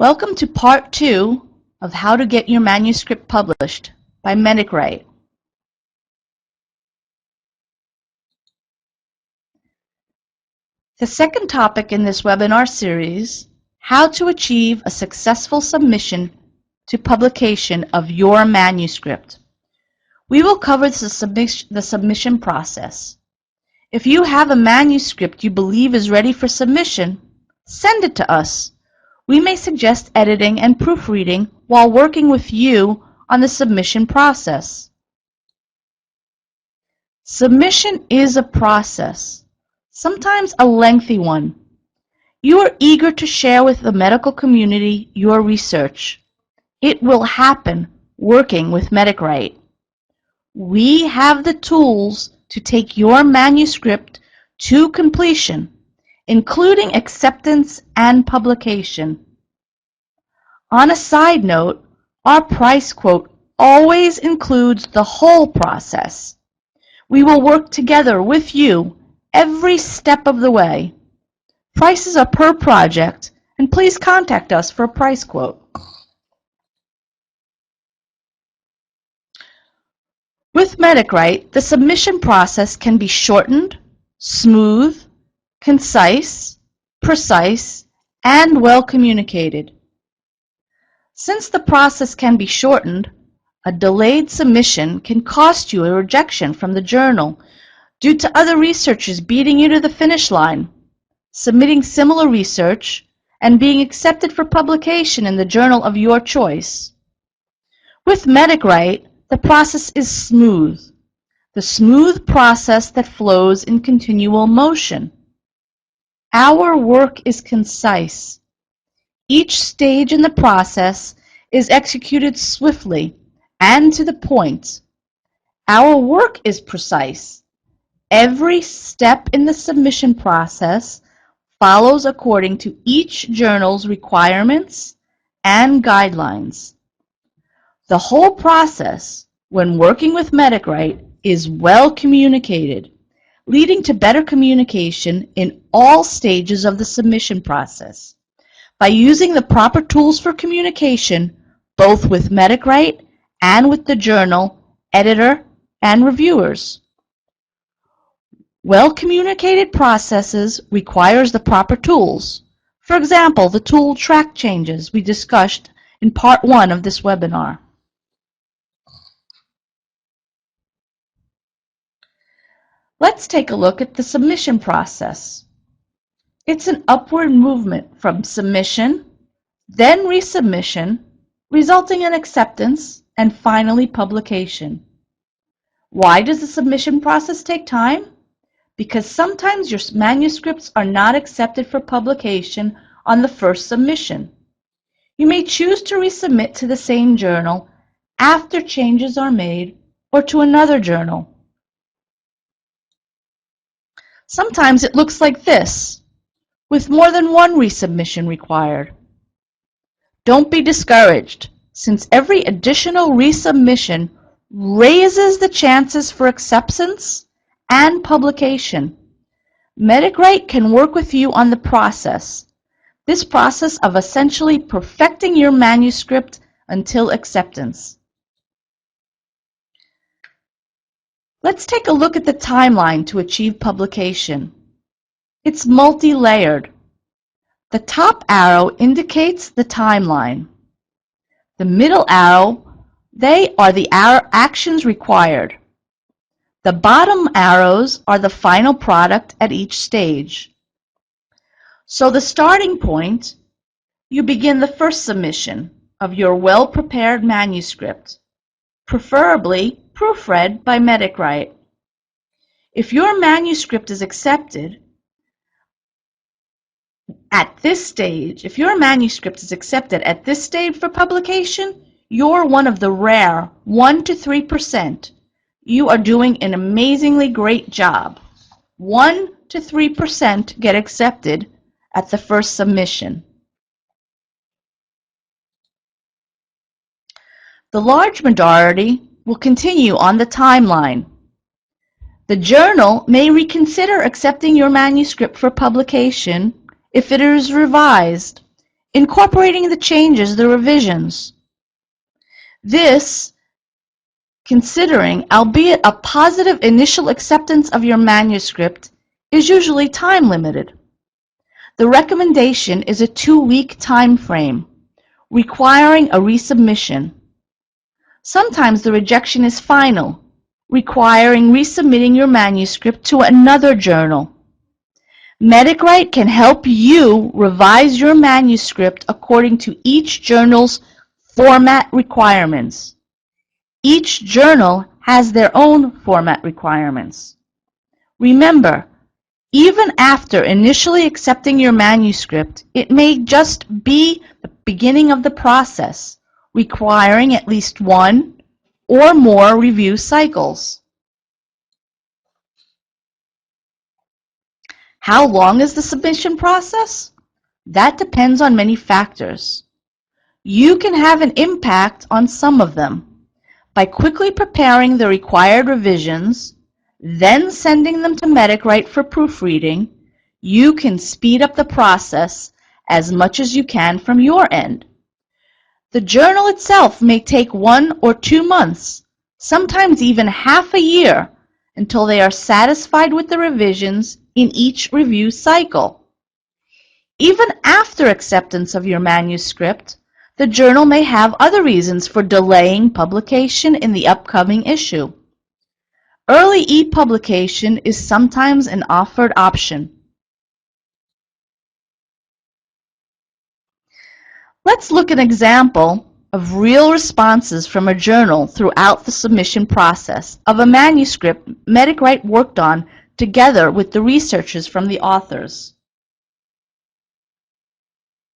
Welcome to part 2 of How to Get Your Manuscript Published by Manuscript. The second topic in this webinar series, How to Achieve a Successful Submission to Publication of Your Manuscript. We will cover the submission process. If you have a manuscript you believe is ready for submission, send it to us. We may suggest editing and proofreading while working with you on the submission process. Submission is a process, sometimes a lengthy one. You are eager to share with the medical community your research. It will happen working with Manuscript. We have the tools to take your manuscript to completion, including acceptance and publication. On a side note, our price quote always includes the whole process. We will work together with you every step of the way. Prices are per project, and please contact us for a price quote. With Manuscript, the submission process can be shortened, smooth, concise, precise, and well communicated. Since the process can be shortened, a delayed submission can cost you a rejection from the journal due to other researchers beating you to the finish line, submitting similar research, and being accepted for publication in the journal of your choice. With Manuscript, the process is smooth, the smooth process that flows in continual motion. Our work is concise. Each stage in the process is executed swiftly and to the point. Our work is precise. Every step in the submission process follows according to each journal's requirements and guidelines. The whole process, when working with Manuscript, is well communicated, leading to better communication in all stages of the submission process. By using the proper tools for communication, both with Manuscript and with the journal, editor, and reviewers. Well-communicated processes requires the proper tools. For example, the tool track changes we discussed in part 1 of this webinar. Let's take a look at the submission process. It's an upward movement from submission, then resubmission, resulting in acceptance, and finally publication. Why does the submission process take time? Because sometimes your manuscripts are not accepted for publication on the first submission. You may choose to resubmit to the same journal after changes are made or to another journal. Sometimes it looks like this, with more than one resubmission required. Don't be discouraged, since every additional resubmission raises the chances for acceptance and publication. Manuscript can work with you on the process, this process of essentially perfecting your manuscript until acceptance. Let's take a look at the timeline to achieve publication. It's multi-layered. The top arrow indicates the timeline. The middle arrow, they are the actions required. The bottom arrows are the final product at each stage. So the starting point, you begin the first submission of your well-prepared manuscript, preferably proofread by Manuscript. If your manuscript is accepted at this stage, for publication, you're one of the rare 1 to 3%. You are doing an amazingly great job. 1 to 3% get accepted at the first submission. The large majority will continue on the timeline. The journal may reconsider accepting your manuscript for publication if it is revised, Incorporating the changes, the revisions. This, considering, albeit a positive initial acceptance of your manuscript, is usually time limited. The recommendation is a 2-week time frame, requiring a resubmission. Sometimes the rejection is final, requiring resubmitting your manuscript to another journal. MedicWrite can help you revise your manuscript according to each journal's format requirements. Each journal has their own format requirements. Remember, even after initially accepting your manuscript, it may just be the beginning of the process, requiring at least 1 or more review cycles. How long is the submission process? That depends on many factors. You can have an impact on some of them by quickly preparing the required revisions, then sending them to MedicWrite for proofreading. You can speed up the process as much as you can from your end. The journal itself may take 1 or 2 months, sometimes even half a year, until they are satisfied with the revisions in each review cycle. Even after acceptance of your manuscript, the journal may have other reasons for delaying publication in the upcoming issue. Early e-publication is sometimes an offered option. Let's look at an example of real responses from a journal throughout the submission process of a manuscript MedicWrite worked on together with the researchers from the authors.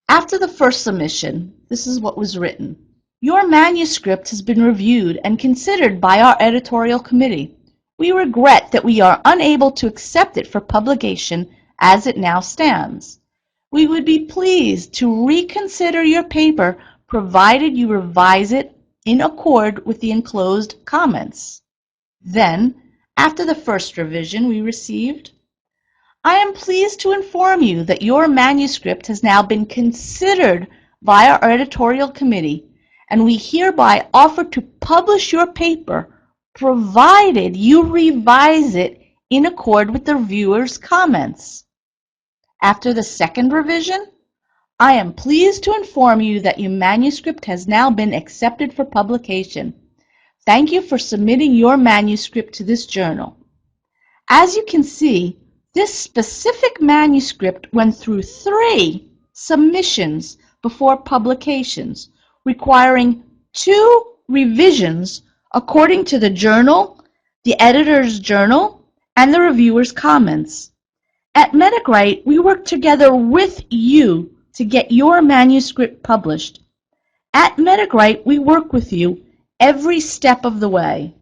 After the first submission, this is what was written. Your manuscript has been reviewed and considered by our editorial committee. We regret that we are unable to accept it for publication as it now stands. We would be pleased to reconsider your paper provided you revise it in accord with the enclosed comments. Then, after the first revision we received, I am pleased to inform you that your manuscript has now been considered by our editorial committee, and we hereby offer to publish your paper provided you revise it in accord with the reviewer's comments. After the second revision, I am pleased to inform you that your manuscript has now been accepted for publication. Thank you for submitting your manuscript to this journal. As you can see, this specific manuscript went through 3 submissions before publications, requiring 2 revisions according to the journal, the editor's journal, and the reviewer's comments. At MedicWrite, we work together with you to get your manuscript published. At MedicWrite, we work with you every step of the way.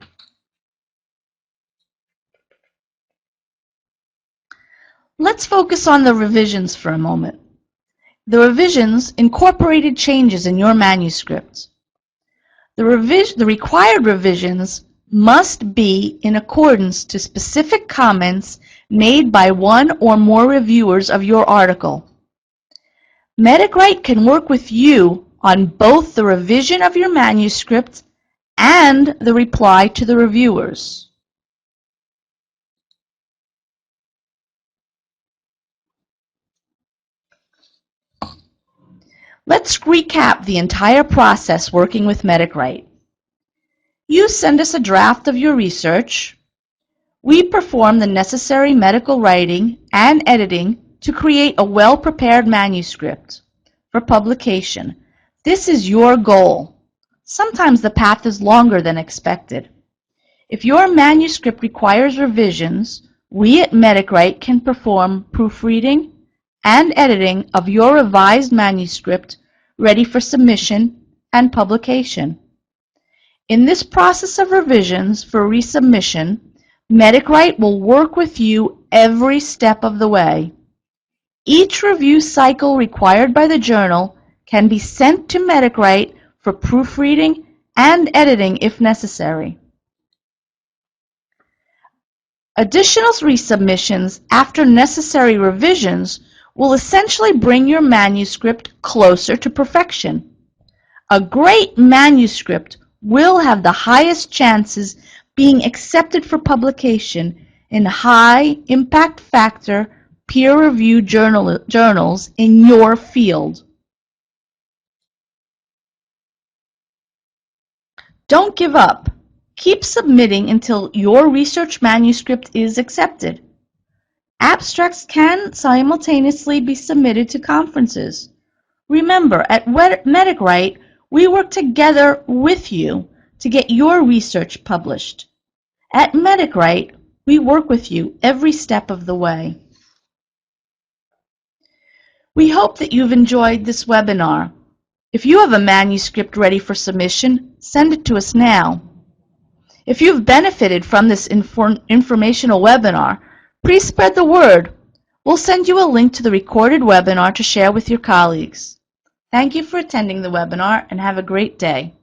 Let's focus on the revisions for a moment. The revisions incorporated changes in your manuscript. The required revisions must be in accordance to specific comments made by 1 or more reviewers of your article. MedicWrite can work with you on both the revision of your manuscript and the reply to the reviewers. Let's recap the entire process working with MedicWrite. You send us a draft of your research. We perform the necessary medical writing and editing to create a well-prepared manuscript for publication. This is your goal. Sometimes the path is longer than expected. If your manuscript requires revisions, we at MedicWrite can perform proofreading and editing of your revised manuscript ready for submission and publication. In this process of revisions for resubmission, MedicWrite will work with you every step of the way. Each review cycle required by the journal can be sent to MedicWrite for proofreading and editing if necessary. Additional resubmissions after necessary revisions will essentially bring your manuscript closer to perfection. A great manuscript will have the highest chances being accepted for publication in high impact factor peer-reviewed journals in your field. Don't give up. Keep submitting until your research manuscript is accepted. Abstracts can simultaneously be submitted to conferences. Remember, at MedicWrite, we work together with you to get your research published. At MedicWrite, we work with you every step of the way. We hope that you've enjoyed this webinar. If you have a manuscript ready for submission, send it to us now. If you've benefited from this informational webinar, please spread the word. We'll send you a link to the recorded webinar to share with your colleagues. Thank you for attending the webinar and have a great day.